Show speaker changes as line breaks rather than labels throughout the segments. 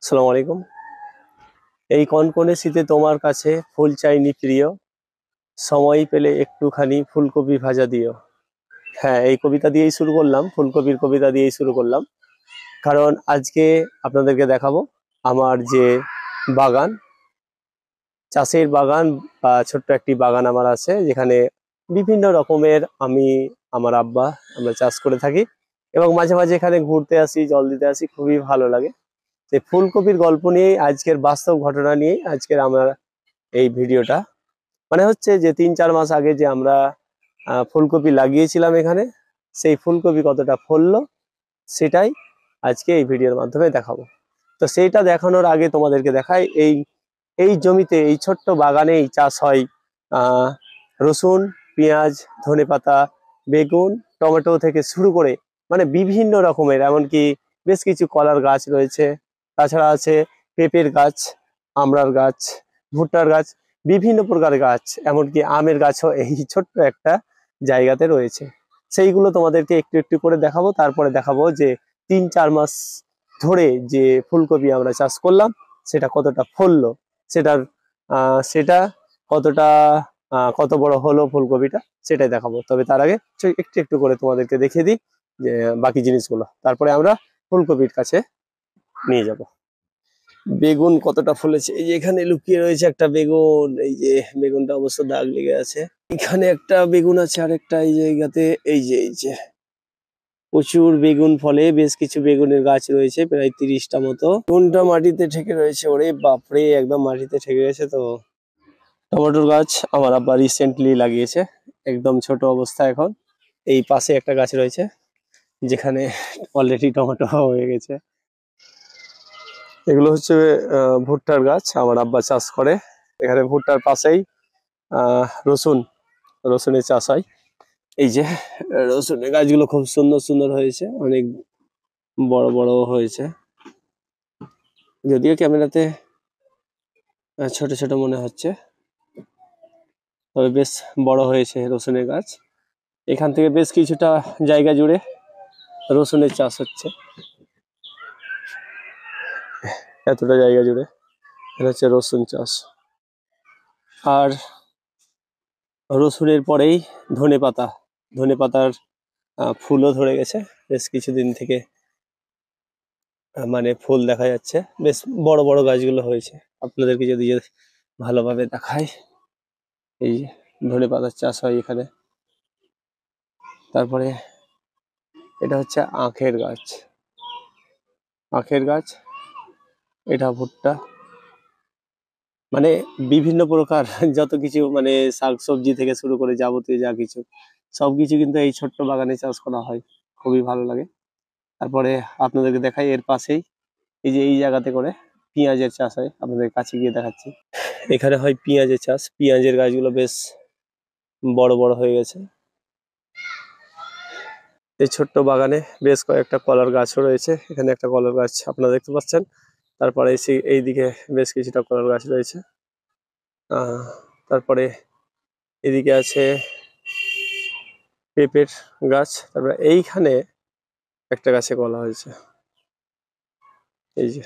আসসালামু আলাইকুম। এই কনকনে শীতে তোমার কাছে ফুল চাইনি প্রিয়, সময় পেলে একটুখানি ফুলকপি ভাজা দিও। হ্যাঁ, এই কবিতা দিয়েই শুরু করলাম, ফুলকপির কবিতা দিয়েই শুরু করলাম। কারণ আজকে আপনাদেরকে দেখাবো আমার যে বাগান, চাষের বাগান বা ছোট্ট একটি বাগান আমার আছে, যেখানে বিভিন্ন রকমের আমি, আমার আব্বা, আমরা চাষ করে থাকি এবং মাঝে মাঝে এখানে ঘুরতে আসি, জল দিতে আসি, খুবই ভালো লাগে। যে ফুলকপির গল্প নিয়েই, আজকের বাস্তব ঘটনা নিয়েই আজকের আমরা এই ভিডিওটা। মানে হচ্ছে যে 3-4 মাস আগে যে আমরা ফুলকপি লাগিয়েছিলাম এখানে, সেই ফুলকপি কতটা ফললো সেটাই আজকে এই ভিডিওর মাধ্যমে দেখাবো। তো সেইটা দেখানোর আগে তোমাদেরকে দেখাই, এই এই জমিতে, এই ছোট্ট বাগানেই চাষ হয় আহ রসুন, পেঁয়াজ, ধনেপাতা, বেগুন, টমেটো থেকে শুরু করে মানে বিভিন্ন রকমের, এমনকি বেশ কিছু কলার গাছ রয়েছে। তাছাড়া আছে পেঁপের গাছ, আমড়ার গাছ, ভুট্টার গাছ, বিভিন্ন প্রকার গাছ, এমনকি আমের গাছও এই ছোট্ট একটা জায়গাতে রয়েছে। সেইগুলো তোমাদেরকে একটু একটু করে দেখাবো। তারপরে দেখাবো যে 3-4 মাস ধরে যে ফুলকপি আমরা চাষ করলাম সেটা কতটা ফললো, সেটার সেটা কতটা কত বড় হলো ফুলকপিটা, সেটাই দেখাবো। তবে তার আগে একটু একটু করে তোমাদেরকে দেখিয়ে দিই যে বাকি জিনিসগুলো, তারপরে আমরা ফুলকপির কাছে নিয়ে যাব। বেগুন কতটা ফলেছে, এই যে এখানে লুকিয়ে রয়েছে একটা বেগুন, এই যে বেগুনটা অবশ্য দাগ লেগে আছে। এখানে একটা বেগুন আছে, আরেকটা এই জায়গাতে, এই যে প্রচুর বেগুন ফলে, বেশ কিছু বেগুনের গাছ রয়েছে, প্রায় 30টা মতো। বেগুনটা মাটিতে ঠেকে রয়েছে, ওরে বাপরে, একদম মাটিতে ঠেকে গেছে। তো টমেটোর গাছ আমার আব্বা রিসেন্টলি লাগিয়েছে, একদম ছোট অবস্থা এখন। এই পাশে একটা গাছ রয়েছে যেখানে অলরেডি টমেটো হয়ে গেছে। এগুলো হচ্ছে ভুট্টার গাছ, আমার আব্বা চাষ করে এখানে। ভুট্টার পাশেই রসুনের চাষ হয়। এই যে রসুনের গাছগুলো খুব সুন্দর সুন্দর হয়েছে, অনেক বড় বড় হয়েছে, যদিও ক্যামেরাতে ছোট ছোট মনে হচ্ছে, তবে বেশ বড় হয়েছে রসুনের গাছ। এখান থেকে বেশ কিছুটা জায়গা জুড়ে রসুনের চাষ হচ্ছে, এতটা জায়গা জুড়ে এটা হচ্ছে রসুন চাষ। আর রসুনের পরেই ধনেপাতা, ধনেপাতার ফুলও ধরে গেছে বেশ কিছুদিন থেকে, মানে ফুল দেখা যাচ্ছে, বেশ বড় বড় গাছগুলো হয়েছে। আপনাদেরকে যদি ভালোভাবে দেখাই, এই ধনেপাতার চাষ হয় এখানে। তারপরে এটা হচ্ছে আখের গাছ, আখের গাছ, এটা ভুট্টা, মানে বিভিন্ন প্রকার যত কিছু, মানে শাকসবজি থেকে শুরু করে যাবতীয় যা কিছু, সবকিছু কিন্তু এই ছোট্ট বাগানে চাষ করা হয়, খুবই ভালো লাগে। তারপরে আপনাদেরকে দেখাই, এর পাশেই এই যে এই জায়গাতে করে পেঁয়াজের চাষ হয়, আপনাদের কাছে গিয়ে দেখাচ্ছি। এখানে হয় পেঁয়াজের চাষ, পেঁয়াজের গাছগুলো বেশ বড় বড় হয়ে গেছে। এই ছোট্ট বাগানে বেশ কয়েকটা কলার গাছও রয়েছে, এখানে একটা কলার গাছ আপনারা দেখতে পাচ্ছেন। তারপরে এইদিকে বেশ কিছুটা কলার গাছ রয়েছে। তারপরে এদিকে আছে পেঁপের গাছ। তারপরে এইখানে একটা গাছে কলা হয়েছে, এই যে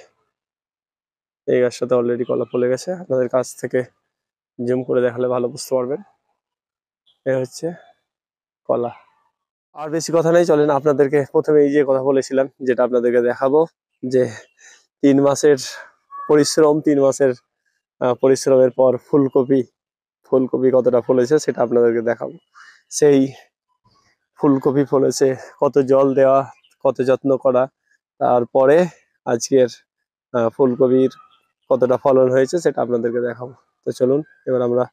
এই গাছটাতে অলরেডি কলা ফলে গেছে। আপনাদের কাছ থেকে জুম করে দেখালে ভালো বুঝতে পারবেন। এ হচ্ছে কলা। আর বেশি কথা নেই, চলেন আপনাদেরকে প্রথমে এই যে কথা বলেছিলাম, যেটা আপনাদেরকে দেখাবো, যে 3 মাসের পরিশ্রম, 3 মাসের পরিশ্রমের পর ফুলকপি, ফুলকপি কতটা ফলেছে সেটা আপনাদেরকে দেখাবো। সেই ফুলকপি ফলেছে, কত জল দেওয়া, কত যত্ন করা, তারপরে আজকের ফুলকপির কতটা ফলন হয়েছে সেটা আপনাদেরকে দেখাবো। তো চলুন এবার আমরা,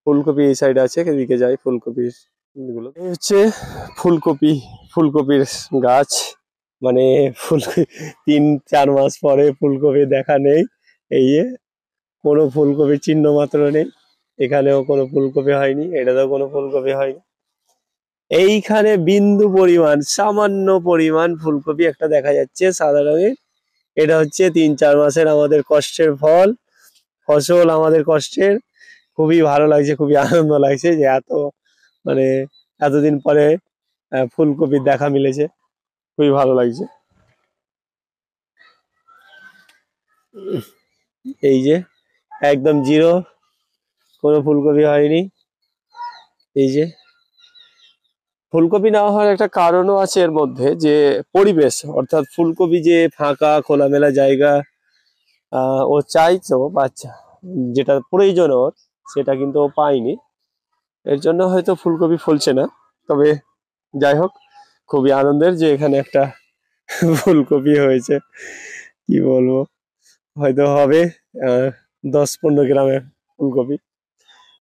ফুলকপি এই সাইডে আছে, এদিকে যাই। ফুলকপির গুলো, এই হচ্ছে ফুলকপি, ফুলকপির গাছ। মানে ফুলকপি 3-4 মাস পরে ফুলকপি দেখা নেই, এই যে কোনো ফুলকপির চিহ্ন মাত্র নেই। এখানেও কোনো ফুলকপি হয়নি, এটাতেও কোনো ফুলকপি হয়নি। এইখানে বিন্দু পরিমাণ, সামান্য পরিমাণ ফুলকপি একটা দেখা যাচ্ছে সাদা রঙের। এটা হচ্ছে 3-4 মাসের আমাদের কষ্টের ফল, ফসল আমাদের কষ্টের। খুবই ভালো লাগছে, খুবই আনন্দ লাগছে যে মানে এতদিন পরে ফুলকপির দেখা মিলেছে, খুবই ভালো লাগছে। এই যে একদম জিরো, কোনো ফুলকপি হয়নি। এই যে ফুলকপি না হওয়ার একটা কারণও আছে এর মধ্যে, যে পরিবেশ, অর্থাৎ ফুলকপি যে ফাঁকা খোলামেলা জায়গা ও চাইতো বাচ্চা, যেটা প্রয়োজন ওর, সেটা কিন্তু ও পায়নি। এর জন্য হয়তো ফুলকপি ফলছে না। তবে যাই হোক, খুবই আনন্দের যে এখানে একটা ফুলকপি হয়েছে। কি বলবো, হয়তো হবে 10-15 গ্রামের ফুলকপি।